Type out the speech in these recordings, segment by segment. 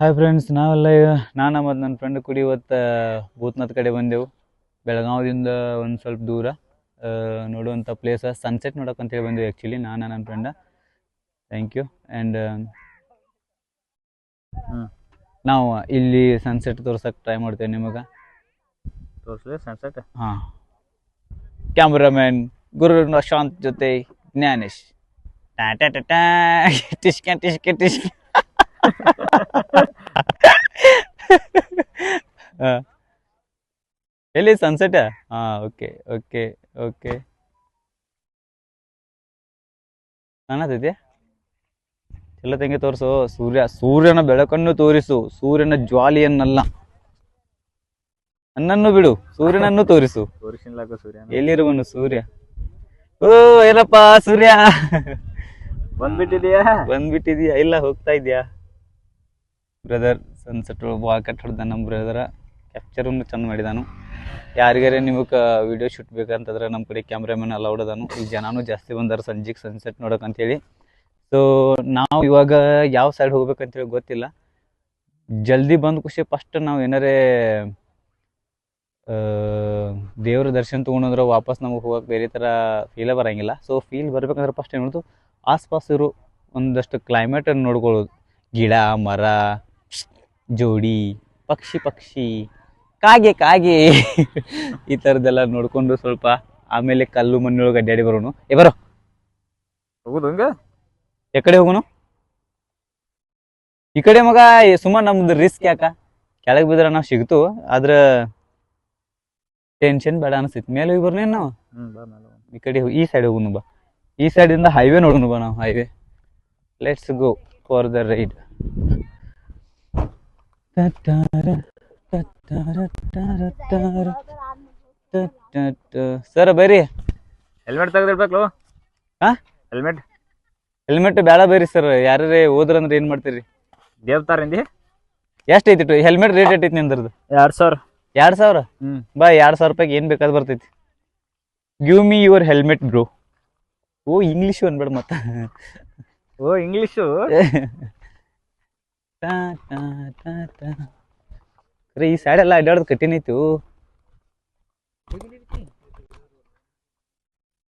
Hi friends, ನಾವೆಲ್ಲ ನಾನು ಮತ್ತು ನನ್ನ ಫ್ರೆಂಡ್ ಕೂಡಿ ಇವತ್ತು ಭೂತ್ನಾಥ್ ಕಡೆ ಬಂದೆವು. ಬೆಳಗಾವದಿಂದ ಒಂದು ಸ್ವಲ್ಪ ದೂರ ನೋಡುವಂಥ ಪ್ಲೇಸ್ ಸನ್ಸೆಟ್ ನೋಡೋಕೆ ಅಂತೇಳಿ ಬಂದೆವು. ಆ್ಯಕ್ಚುಲಿ ನಾನು ನನ್ನ ಫ್ರೆಂಡ. Thank you. ಆ್ಯಂಡ್ ನಾವು ಇಲ್ಲಿ ಸನ್ಸೆಟ್ ತೋರ್ಸೋಕೆ ಟ್ರೈ ಮಾಡ್ತೇವೆ ನಿಮಗೆ. ತೋರಿಸ್ಲಿ ಸನ್ಸೆಟ್. ಹಾಂ, ಕ್ಯಾಮ್ರಾಮ್ಯಾನ್ ಗುರು ಶಾಂತ್ ಜೊತೆ ಜ್ಞಾನೇಶ್. ಟಿಶ್ಕೆ ಟಿಶ್ಕೆ ಟಿಶ್ಕೆ. ಎಲ್ಲಿ ಸನ್ಸೆಟ್? ಹಾ, ಓಕೆ ಓಕೆ ಓಕೆ, ಕಾಣತೈತಿ. ಎಲ್ಲ ತಂಗಿ ತೋರಿಸು. ಸೂರ್ಯನ ಬೆಳಕನ್ನು ತೋರಿಸು, ಸೂರ್ಯನ ಜ್ವಾಲಿಯನ್ನಲ್ಲ. ನನ್ನನ್ನು ಬಿಡು, ಸೂರ್ಯನನ್ನು ತೋರಿಸು. ತೋರಿಸಿನ್ಲಾಕ ಸೂರ್ಯ ಎಲ್ಲಿರುವನು ಸೂರ್ಯ? ಓ ಏನಪ್ಪ ಸೂರ್ಯ, ಬಂದ್ಬಿಟ್ಟಿದ್ಯಾ? ಇಲ್ಲ, ಹೋಗ್ತಾ ಇದ್ಯಾ ಬ್ರದರ್? ಸನ್ಸೆಟ್ ವಾಕಟ್ ಹೊಡೆದ ನಮ್ಮ ಬ್ರದರ. ಕ್ಯಾಪ್ಚರನ್ನು ಚಂದ ಮಾಡಿದಾನು. ಯಾರಿಗಾರೆ ನಿಮಗೆ ವಿಡಿಯೋ ಶೂಟ್ ಬೇಕಂತಂದ್ರೆ ನಮ್ಮ ಕಡೆ ಕ್ಯಾಮ್ರಾಮನ್ ಅಲೌಡ್ ಅದಾನು. ಈ ಜನನೂ ಜಾಸ್ತಿ ಬಂದಾರ ಸಂಜೆಗೆ ಸನ್ಸೆಟ್ ನೋಡೋಕಂತೇಳಿ. ಸೊ ನಾವು ಇವಾಗ ಯಾವ ಸೈಡ್ ಹೋಗ್ಬೇಕಂತೇಳಿ ಗೊತ್ತಿಲ್ಲ. ಜಲ್ದಿ ಬಂದು ಖುಷಿ. ಫಸ್ಟ್ ನಾವು ಏನಾರೇ ದೇವ್ರ ದರ್ಶನ ತೊಗೊಂಡ್ರೆ ವಾಪಸ್ ನಮಗೆ ಹೋಗಕ್ಕೆ ಬೇರೆ ಥರ ಫೀಲೇ ಬರೋಂಗಿಲ್ಲ. ಸೊ ಫೀಲ್ ಬರ್ಬೇಕಂದ್ರೆ ಫಸ್ಟ್ ಏನು ಮಾಡೋದು, ಆಸ್ಪಾಸ್ ಇರೋ ಒಂದಷ್ಟು ಕ್ಲೈಮೇಟನ್ನು ನೋಡ್ಕೊಳ್ಳೋದು. ಗಿಡ ಮರ, ಜೋಡಿ, ಪಕ್ಷಿ, ಕಾಗೆ ಈ ಥರದ್ದೆಲ್ಲ ನೋಡ್ಕೊಂಡು ಸ್ವಲ್ಪ ಆಮೇಲೆ ಕಲ್ಲು ಮಣ್ಣೊಳಗೆ ಅಡ್ಡಾಡಿ ಬರೋನು. ಬರೋ ಹೋಗುದು ಹಂಗ. ಎಕಡೆ ಹೋಗೋನು? ಈ ಕಡೆ ಮಗ. ಸುಮ್ಮನೆ ನಮ್ದು ರಿಸ್ಕ್ ಯಾಕ? ಕೆಳಗೆ ಬಿದ್ರೆ ನಾವು ಸಿಗ್ತು, ಆದ್ರೆ ಟೆನ್ಷನ್ ಬೇಡ ಅನಿಸ್ತೈತಿ. ಮೇಲೆ ಹೋಗಿ ಬರ್ನೇನು ನಾವು. ಈ ಕಡೆ ಈ ಸೈಡ್ ಹೋಗುನು ಬಾ. ಈ ಸೈಡಿಂದ ಹೈವೇ ನೋಡೋನು ಬಾ. ನಾವು highway. Let's go for the ride. Sir ಬರ್ರಿ. ಹೆಲ್ಮೆಟ್ ತೆಗೆದಿಡ್ಬೇಕು. ಹಾ, ಹೆಲ್ಮೆಟ್ ಬೇಡ ಬೇರಿ ಸರ್. ಯಾರೇ ಹೋದ್ರಂದ್ರೆ ಏನ್ ಮಾಡ್ತೀರಿ? ದೇವ್ತಾರಿಂದಿ ಎಷ್ಟು ಐತಿ ಹೆಲ್ಮೆಟ್ ರೇಟ್ ಐತಿ ನಿಂದ್ರದ್ದು? 2000. 2000? ಬಾ, 2000 ರೂಪಾಯಿಗೆ ಏನ್ ಬೇಕಾದ್ ಬರ್ತೈತಿ. Give me your helmet bro. ಓ ಇಂಗ್ಲೀಷು ಅನ್ಬೇಡ ಮತ್ತ. ಓ ಇಂಗ್ಲೀಷು. ಈ ಸೈಡ್ ಎಲ್ಲ ಅಡ್ಡಾಡೋದು ಕಠಿಣ ಐತು.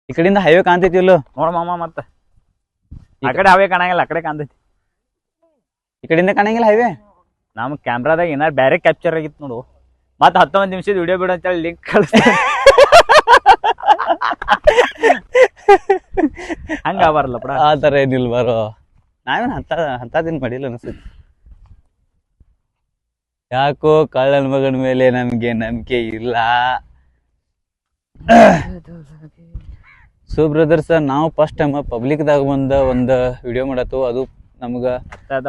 ಈ ಕಡೆಯಿಂದ ಹೈವೇ ಕಾಣ್ತೈತಿ ಇಲ್ಲೋ ನೋಡ ಮಾಮ. ಮತ್ತ ಆ ಕಡೆ ಹೈವೇ ಕಾಣಂಗಿಲ್ಲ, ಆ ಕಡೆ ಕಾಣ್ತೈತಿ. ಈ ಕಡೆಯಿಂದ ಕಾಣಂಗಿಲ್ಲ ಹೈವೇ. ನಮ್ಮ ಕ್ಯಾಮ್ರಾದಾಗ ಏನಾರು ಬೇರೆ ಕ್ಯಾಪ್ಚರ್ ಆಗಿತ್ತು ನೋಡು. ಮತ್ತೆ 19 ನಿಮಿಷದ ವಿಡಿಯೋ ಬಿಡು ಅಂತೇಳಿ ಲಿಂಕ್ ಕಳಿಸ್ತೀನಿ. ಹಂಗ ಬರಲ್ಲ ಬಿಡ. ಆ ಥರ ಏನಿಲ್ಲ ಬರೋ. ನಾವೇನು ಅಂಥದ್ದೇನು ಮಾಡಿಲ್ಲ ಅನಿಸ್ತೈತಿ. ಯಾಕೋ ಕಳ್ಳನ ಮಗನ ಮೇಲೆ ನಮಗೆ ನಂಬಿಕೆ ಇಲ್ಲ. ಸೊ ಬ್ರದರ್ಸ್, ನಾವು ಫಸ್ಟ್ ಟೈಮ್ ಪಬ್ಲಿಕ್ದಾಗ ಒಂದು ವಿಡಿಯೋ ಮಾಡತ್ತು. ಅದು ನಮ್ಗೆ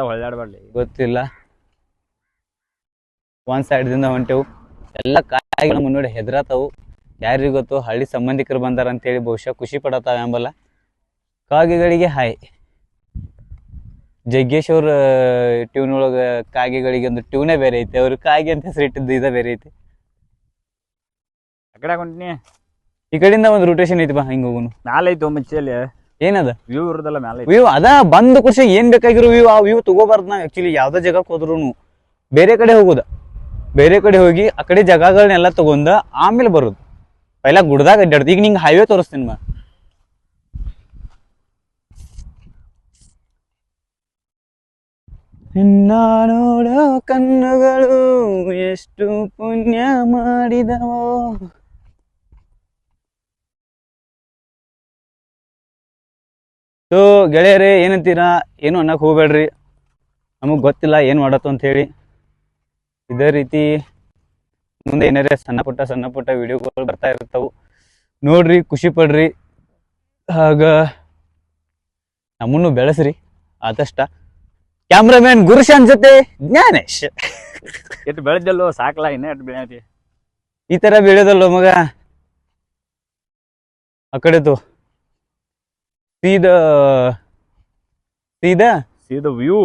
ಹೊಳ್ಳಾಡ್ಬಾರ್ಲಿ ಗೊತ್ತಿಲ್ಲ. ಒಂದ್ ಸೈಡ್ದಿಂದ ಹೊಂಟೆವು. ಎಲ್ಲ ಕಾಯಿಗಳು ಮುನ್ನೋಡಿ ಹೆದರತಾವು. ಯಾರಿಗೆ ಗೊತ್ತು, ಹಳ್ಳಿ ಸಂಬಂಧಿಕರು ಬಂದಾರ ಅಂತೇಳಿ ಬಹುಶಃ ಖುಷಿ ಪಡತಾವ ಎಂಬಲ್ಲ. ಕಾಗೆಗಳಿಗೆ ಹಾಯ್. ಜಗ್ಗೇಶ್ ಅವ್ರ ಟ್ಯೂನ್ ಒಳಗೆ ಕಾಗೆಗಳಿಗೆ ಒಂದು ಟ್ಯೂನೇ ಬೇರೆ ಐತಿ. ಅವ್ರು ಕಾಗೆ ಅಂತ ಹೆಸರಿಟ್ಟಿದ್ದು ಇದ ಬೇರೆ ಐತಿ. ಆ ಕಡೆ ಹೊಂಟಿನಿ. ಈ ಕಡೆಯಿಂದ ಒಂದು ರೊಟೇಷನ್ ಐತಿ ಬಾ, ಹಿಂಗ ಹೋಗುನು. ಮ್ಯಾಲ ಐತಿ ಮುಂಚೆಯಲ್ಲಿ ಏನದ ವ್ಯೂ ಇರೋದಲ್ಲ, ಮ್ಯಾಲ ವ್ಯೂ ಅದ. ಬಂದ ಖುಷಿ ಏನ್ ಬೇಕಾಗಿರೋ ವ್ಯೂ, ಆ ವ್ಯೂ ತಗೋಬಾರ್ದು. ನಾವು ಆಕ್ಚುಲಿ ಯಾವ್ದೇ ಜಾಗಕ್ಕೆ ಹೋದ್ರು ಬೇರೆ ಕಡೆ ಹೋಗುದ. ಬೇರೆ ಕಡೆ ಹೋಗಿ ಆ ಕಡೆ ಜಾಗಗಳನ್ನೆಲ್ಲ ತಗೊಂಡ ಆಮೇಲೆ ಬರುದು. ಪೈಲ ಗುಡ್ದಾಗ ಅಡ್ಡಾಡ್ದು. ಈಗ ನಿಂಗೆ ಹೈವೇ ತೋರಿಸ್ತೀನಿ ಬಾ. ನಿನ್ನ ನೋಡೋ ಕಣ್ಣುಗಳು ಎಷ್ಟು ಪುಣ್ಯ ಮಾಡಿದವೋ. ಸೊ ಗೆಳೆಯರೇ, ಏನಂತೀರಾ? ಏನು ಅನ್ನಕ್ ಹೋಗ್ಬೇಡ್ರಿ. ನಮಗ್ ಗೊತ್ತಿಲ್ಲ ಏನ್ ಮಾಡತ್ತು ಅಂತ ಹೇಳಿ. ಇದೇ ರೀತಿ ಮುಂದೆ ಏನಾರೇ ಸಣ್ಣ ಪುಟ್ಟ ವಿಡಿಯೋಗಳು ಬರ್ತಾ ಇರ್ತಾವು. ನೋಡ್ರಿ, ಖುಷಿ ಪಡ್ರಿ. ಆಗ ನಮ್ಮನ್ನು ಬೆಳೆಸ್ರಿ ಆದಷ್ಟ. ಕ್ಯಾಮ್ರಾಮನ್ ಗುರುಶಾನ್ ಜೊತೆ ಜ್ಞಾನೇಶ್. ಎಷ್ಟು ಬೆಳೆದಲ್ಲೋ ಸಾಕಲ್ಲ, ಇನ್ನ ಎಷ್ಟು ಬೆಳೆಯತಿ. ಈ ತರ ಬೆಳೆದಲ್ಲೋ ಮಗ. ಆ ಕಡೆದು ಸೀದಾ ವ್ಯೂ.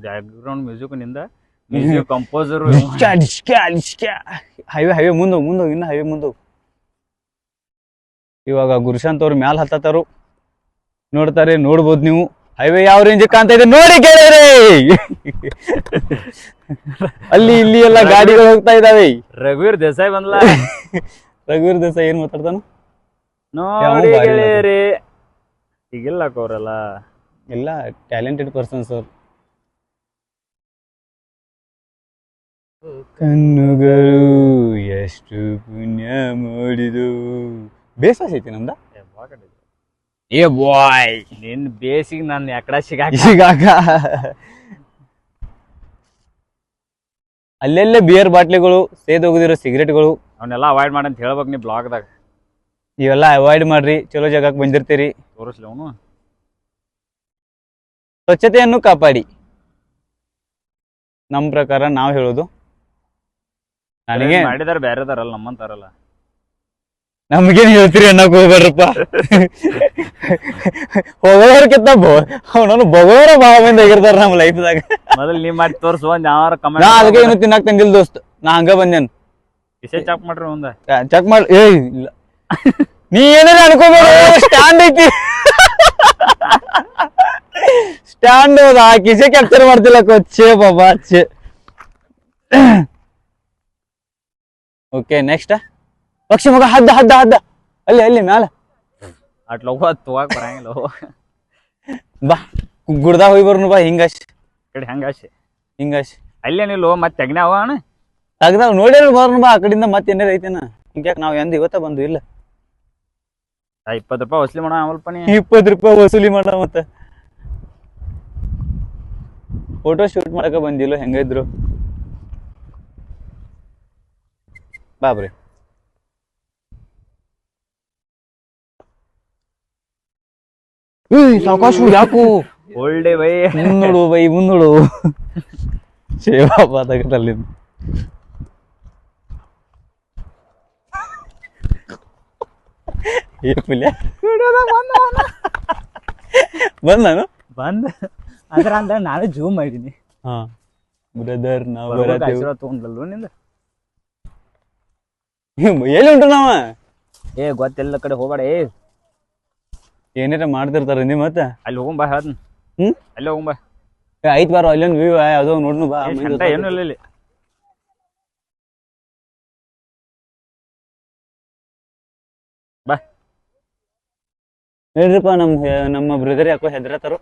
ಬ್ಯಾಕ್ಗ್ರೌಂಡ್ ಮ್ಯೂಸಿಕ್ ನಿಂದ ಮ್ಯೂಸಿಕ್ ಕಂಪೋಸರ್. ಹೈವೇ ಮುಂದೋಗಿ, ಇನ್ನ ಹೈವೇ ಮುಂದೋಗಿ. ಇವಾಗ ಗುರುಶಾಂತ್ ಅವ್ರು ಮ್ಯಾಲ ಹತ್ತತಾರು ನೋಡ್ತಾರೆ, ನೋಡ್ಬೋದು ನೀವು. ಹೈವೇ ಯಾವ ರೇಂಜ್ ಕಾಣ್ತಾ ಇದೆ ನೋಡಿ ಕೇಳಿದ್ರಿ. ಅಲ್ಲಿ ಇಲ್ಲಿ ಎಲ್ಲ ಗಾಡಿಗಳು ಹೋಗ್ತಾ ಇದಾವೆ. ರಘುವೀರ್ ದೇಸಾಯಿ ಬಂದ್ಲ. ರಘುವೀರ್ ದೇಸಾಯಿ ಏನ್ ಮಾತಾಡ್ತಾನ ನೋಡಿ ಗೆಳೆಯರಿ, ಈಗಿಲ್ಲ ಅವ್ರೆಲ್ಲ ಎಲ್ಲ ಟ್ಯಾಲೆಂಟೆಡ್ ಪರ್ಸನ್ಸ್ ಅವ್ರು. ಕಣ್ಣುಗಳು ಎಷ್ಟು ಪುಣ್ಯ ಮಾಡಿದು. ಬೇಸಾಸ್ ಐತಿ ನಮ್ದ. ಏ ಬಾಯ್, ನಿನ್ ಬೇಸಿಗೆ ನಾನು ಯಾಕಡ ಸಿಗಾಕ ಅಲ್ಲೆಲ್ಲೇ ಬಿಯರ್ ಬಾಟ್ಲಿಗಳು, ಸೇದೋಗದಿರೋ ಸಿಗರೇಟ್ಗಳು, ಅವನ್ನೆಲ್ಲ ಅವಾಯ್ಡ್ ಮಾಡಂತ ಹೇಳ್ಬೇಕು ನೀ ಬ್ಲಾಗ್ದಾಗ. ಇವೆಲ್ಲ ಅವಾಯ್ಡ್ ಮಾಡ್ರಿ. ಚಲೋ ಜಾಗಕ್ಕೆ ಬಂದಿರ್ತೀರಿ. ತೋರಿಸ್ಲಿ ಅವನು. ಸ್ವಚ್ಛತೆಯನ್ನು ಕಾಪಾಡಿ. ನಮ್ಮ ಪ್ರಕಾರ ನಾವು ಹೇಳೋದು. ನನಗೆ ಮಾಡಿದಾರ ಬೇರೆದಾರಲ್ಲ, ನಮ್ಮಂತಾರಲ್ಲ. ನಮ್ಗೇನ್ ಹೇಳ್ತೀರಿ ಅನ್ನಕ್ ಹೋಗ್ಬೇಡ್ರಪ್ಪ. ಹೋಗೋರ್ಕಿಂತ ಅವನನ್ನು ಬಗೋರ ಭಾಳ ಮಂದಿ ಆಗಿರ್ತಾರ ನಮ್ಮ ಲೈಫ್ದಾಗ. ಮೊದಲು ನೀ ಮಾಡಿ ತೋರ್ಸು ಒಂದ್ ಯಾವ ನಾ ಕಮೆಂಟ್. ಅದಕ್ಕೆ ಏನು ತಿನ್ನಾಕ್ ತಂದಿಲ್ಲ ದೋಸ್ತ್, ನಾ ಹಂಗ ಬಂದೇನ್. ವಿಷಯ ಚೆಕ್ ಮಾಡ್ರಿ ಮುಂದೆ. ಚೆಕ್ ಮಾಡಿ. ಏ ಇಲ್ಲ, ನೀ ಏನಾರ ಅನ್ಕೋಬೇಡ. ಸ್ಟ್ಯಾಂಡ್ ಐತಿ, ಸ್ಟ್ಯಾಂಡ್ ಹೋದ ಕಿಸೆ ಕ್ಯಾಪ್ಚರ್ ಮಾಡ್ತಿಲ್ಲ ಕೊಚ್ಚೆ ಬಾಬಾ ಛೆ. ಓಕೆ ನೆಕ್ಸ್ಟ್ ಪಕ್ಷಿ ಮಗ ಹದ್ದ ಹದ್ದ ಹದ್ದ ಅಲ್ಲಿ ಅಲ್ಲಿ ಮ್ಯಾಲ ಅಟ್ ಲಗು ಅದು ತಗೋಕ್ ಬರಂಗಿಲ್ಲ. ಬಾ ಗುಡ್ದಾಗ ಹೋಗಿ ಬರ್ನು ಬಾ. ಹಿಂಗಾಶ್ ಕಡೆ ಹಂಗಾಶಿ ಹಿಂಗಾಶ್ ಅಲ್ಲೇನಿಲ್ಲ ಮತ್ತೆ ತೆಗ್ನ್ಯಾವ ಅಣ್ಣ ತೆಗ್ದಾವ್ ನೋಡ್ಯಾರ ಬರ್ನು ಬಾ. ಆ ಕಡೆಯಿಂದ ಮತ್ತೆ ಏನಾರ ಐತೇನ. ಹಿಂಗ್ಯಾಕ್ ನಾವ್ ಎಂದ ಇವತ್ತ ಬಂದು ಇಲ್ಲ. 20 ರೂಪಾಯಿ ವಸೂಲಿ ಮಾಡೋ ಆಮಲ್ಪ ನೀ. 20 ರೂಪಾಯಿ ವಸೂಲಿ ಮಾಡ. ಮತ್ತ ಫೋಟೋ ಶೂಟ್ ಮಾಡಕ ಬಂದಿಲ್ಲ. ಹೆಂಗಿದ್ರು ಬಾಬ್ರಿ. ಸಾವಕಾಶ ಯಾಕು ಓಲ್ಡೇ ಬೈ ಮುನ್ನೋಡು ಬೈ ಮುನ್ನೋಡು. ಸೇವಾ ಪಾತಕದಲ್ಲಿ ಬಂದ್ ನಾನು ಬಂದ್ ಅದ್ರ ಅಂದ ನಾನು ಜೂಮ್ ಮಾಡಿನಿ. ಹಾ ಬ್ರದರ್ ನಾವು ತಗೊಂಡ್ಲಲ್ವ ನಿಂದ. ಎಲ್ಲಿ ಉಂಟು ನಾವ. ಏ ಗೊತ್ತೆಲ್ಲ ಕಡೆ ಹೋಗ್ಬೇಡ. ಏನಾರ ಮಾಡ್ತಿರ್ತಾರ ನೀ ಮತ್ತ. ಅಲ್ಲಿ ಹೋಗುಂ ಬಾ ಹೇಳ್ತೀನಿ. ಅಲ್ಲಿ ಹೋಗುಂ ಬಾ. ಐತ್ ಬಾರೋ ಅಲ್ಲೊಂದು ವ್ಯೂ ಯಾವ್ದೋ ನೋಡ್ನು ಬಾ. ಏನು ಇಲ್ಲ ಇಲ್ಲಿ. ಬಾ ಹೇಳ್ರಿಪ್ಪ. ನಮ್ಮ ಬ್ರದರ್ ಯಾಕೋ ಹೆದ್ರತಾರು.